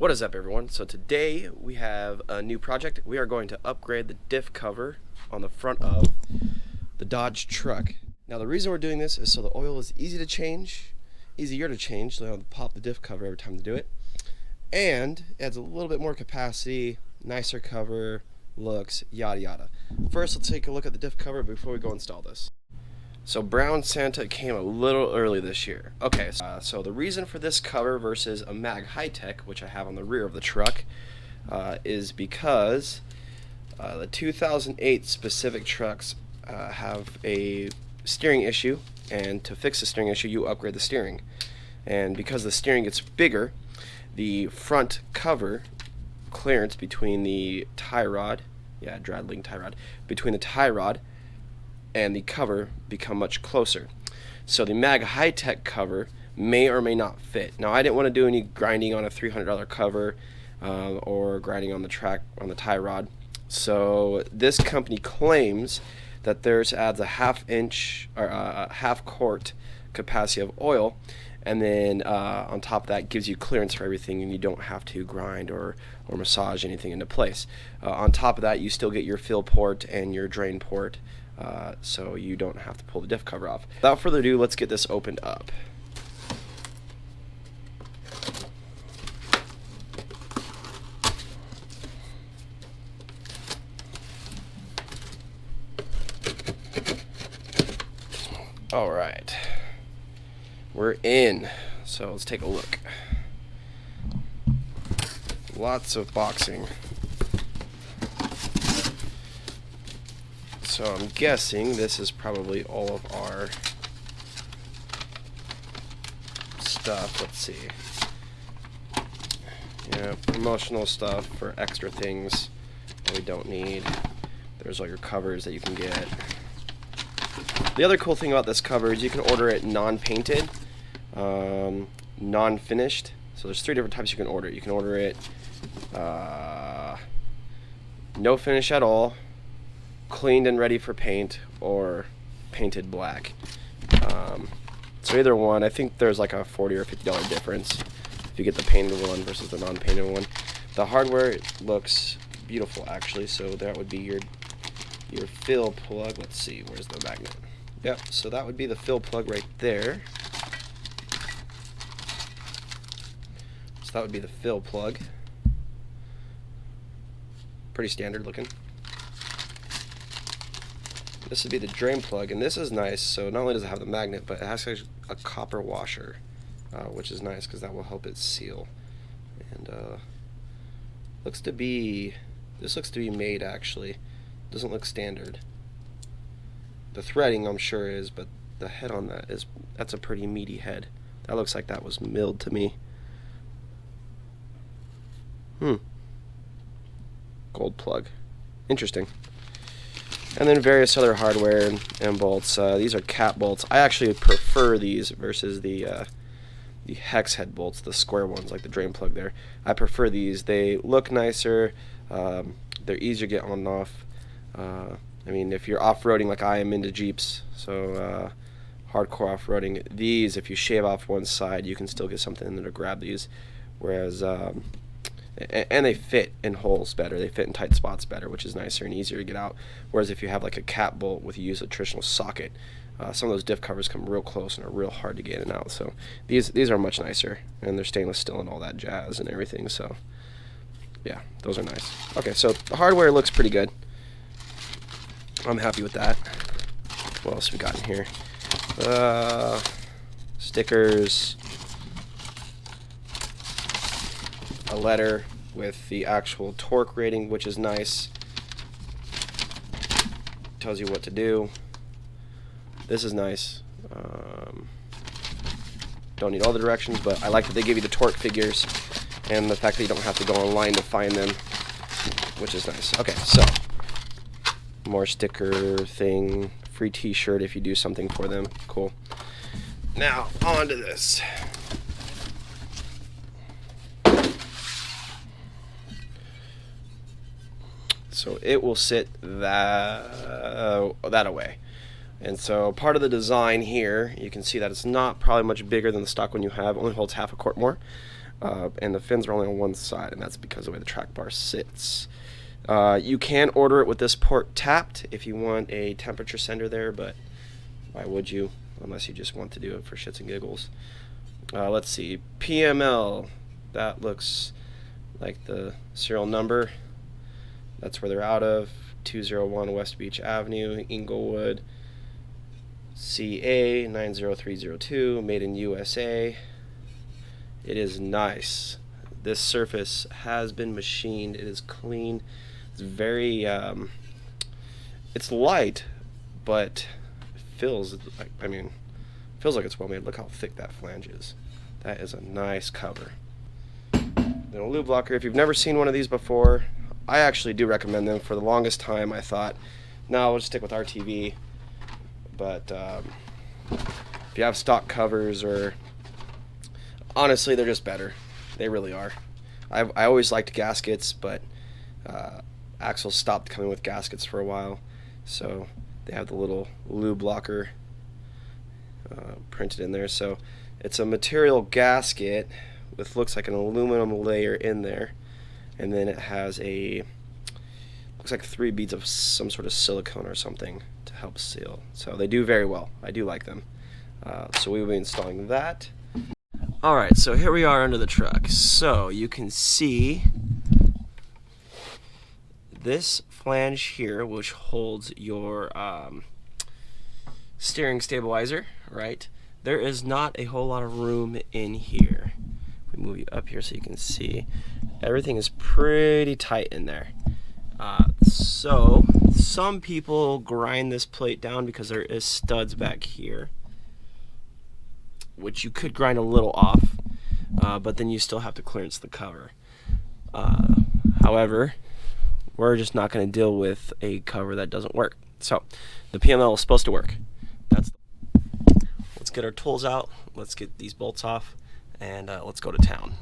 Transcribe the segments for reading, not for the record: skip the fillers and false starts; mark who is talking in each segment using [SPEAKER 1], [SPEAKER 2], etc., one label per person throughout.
[SPEAKER 1] What is up, everyone? So today we have a new project. We are going to upgrade the diff cover on the front of the Dodge truck. Now the reason we're doing this is so the oil is easier to change, so you don't have to pop the diff cover every time to do it, and it adds a little bit more capacity, nicer cover, looks, yada yada. First, let's take a look at the diff cover before we go install this. So Brown Santa came a little early this year. Okay, so the reason for this cover versus a Mag High-Tech, which I have on the rear of the truck, is because the 2008 specific trucks have a steering issue, and to fix the steering issue, you upgrade the steering. And because the steering gets bigger, the front cover clearance between the tie rod, draggling tie rod, between the tie rod and the cover become much closer. So the Mag High-Tech cover may or may not fit. Now I didn't want to do any grinding on a $300 cover or grinding on the tie rod. So this company claims that theirs adds a half quart capacity of oil, and then on top of that gives you clearance for everything, and you don't have to grind or massage anything into place. On top of that, you still get your fill port and your drain port, so you don't have to pull the diff cover off. Without further ado, let's get this opened up. Alright, we're in, so let's take a look. Lots of boxing. So I'm guessing this is probably all of our stuff. Let's see. Yeah, promotional stuff for extra things that we don't need. There's all your covers that you can get. The other cool thing about this cover is you can order it non-painted, non-finished. So there's 3 different types you can order. You can order it no finish at all, cleaned and ready for paint, or painted black. So either one. I think there's like a $40 or $50 difference if you get the painted one versus the non-painted one. The hardware looks beautiful actually, so that would be your fill plug. Let's see, where's the magnet? Yep, so that would be the fill plug right there. So that would be the fill plug. Pretty standard looking. This would be the drain plug, and this is nice. So not only does it have the magnet, but it has a copper washer, which is nice because that will help it seal. And this looks to be made actually. Doesn't look standard. The threading I'm sure is, but the head on that's a pretty meaty head. That looks like that was milled to me. Gold plug. Interesting. And then various other hardware and bolts. These are cap bolts. I actually prefer these versus the hex head bolts, the square ones like the drain plug there. I prefer these. They look nicer. They're easier to get on and off. I mean, if you're off-roading like I am into Jeeps, so hardcore off-roading, these, if you shave off one side, you can still get something in there to grab these. Whereas, and they fit in holes better. They fit in tight spots better, which is nicer and easier to get out. Whereas if you have like a cap bolt with you use a traditional socket, some of those diff covers come real close and are real hard to get in and out. So these are much nicer, and they're stainless steel and all that jazz and everything. So yeah, those are nice. Okay, so the hardware looks pretty good. I'm happy with that. What else we got in here? Stickers, a letter with the actual torque rating, which is nice. Tells you what to do. This is nice. Don't need all the directions, but I like that they give you the torque figures and the fact that you don't have to go online to find them, which is nice. Okay, so more sticker thing, free t-shirt if you do something for them. Cool. Now on to this. So it will sit that away. And so part of the design here, you can see that it's not probably much bigger than the stock one you have, only holds half a quart more. and the fins are only on one side, and that's because of the way the track bar sits. You can order it with this port tapped if you want a temperature sender there, but why would you, unless you just want to do it for shits and giggles. Let's see, PML, that looks like the serial number. That's where they're out of, 201 West Beach Avenue, Inglewood, CA 90302, made in USA. It is nice. This surface has been machined. It is clean. It's very, it's light, but it feels like, feels like it's well made. Look how thick that flange is. That is a nice cover. Then a lube blocker. If you've never seen one of these before, I actually do recommend them. For the longest time, I thought, no, we'll just stick with RTV. But if you have stock covers, or honestly, they're just better. They really are. I always liked gaskets, but axles stopped coming with gaskets for a while, so they have the little lube blocker printed in there. So it's a material gasket with, looks like an aluminum layer in there, and then it has a, looks like 3 beads of some sort of silicone or something to help seal. So they do very well. I do like them. So we will be installing that. Alright, so here we are under the truck. So you can see this flange here, which holds your steering stabilizer, right? There is not a whole lot of room in here. We move you up here so you can see. Everything is pretty tight in there. So some people grind this plate down because there is studs back here, which you could grind a little off, but then you still have to clearance the cover. However, we're just not going to deal with a cover that doesn't work. So the PML is supposed to work. Let's get our tools out, let's get these bolts off, and let's go to town.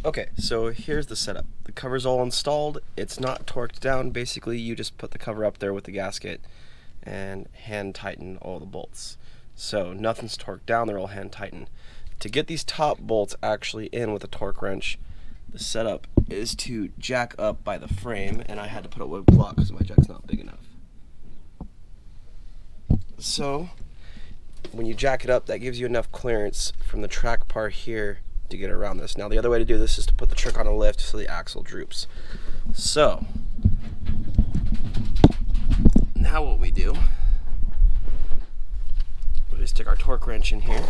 [SPEAKER 1] Okay, so here's the setup. The cover's all installed. It's not torqued down. Basically, you just put the cover up there with the gasket and hand tighten all the bolts. So nothing's torqued down, they're all hand tightened. To get these top bolts actually in with a torque wrench, the setup is to jack up by the frame, and I had to put a wood block because my jack's not big enough. So when you jack it up, that gives you enough clearance from the track bar here to get around this. Now the other way to do this is to put the truck on a lift so the axle droops. So now what we do, we stick our torque wrench in here,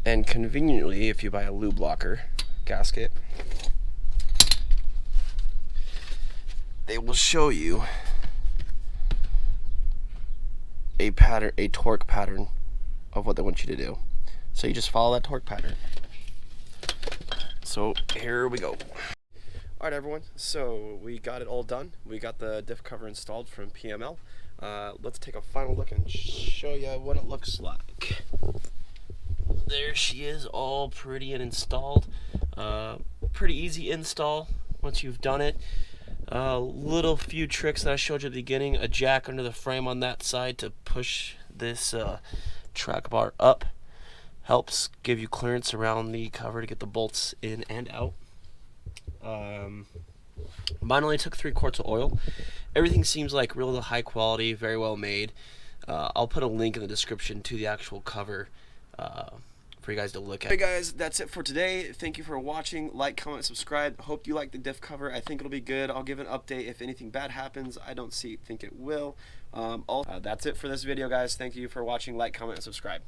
[SPEAKER 1] and conveniently, if you buy a lube blocker gasket, they will show you a pattern, a torque pattern of what they want you to do. So you just follow that torque pattern. So here we go. Alright everyone, so we got it all done. We got the diff cover installed from PML. Let's take a final look and show you what it looks like. There she is, all pretty and installed. Pretty easy install once you've done it. Little few tricks that I showed you at the beginning. A jack under the frame on that side to push this track bar up. Helps give you clearance around the cover to get the bolts in and out. Mine only took 3 quarts of oil. Everything seems like real high quality, very well made. I'll put a link in the description to the actual cover for you guys to look at. Hey guys, that's it for today. Thank you for watching. Like, comment, subscribe. Hope you like the diff cover. I think it'll be good. I'll give an update if anything bad happens. I don't think it will. That's it for this video, guys. Thank you for watching. Like, comment, and subscribe.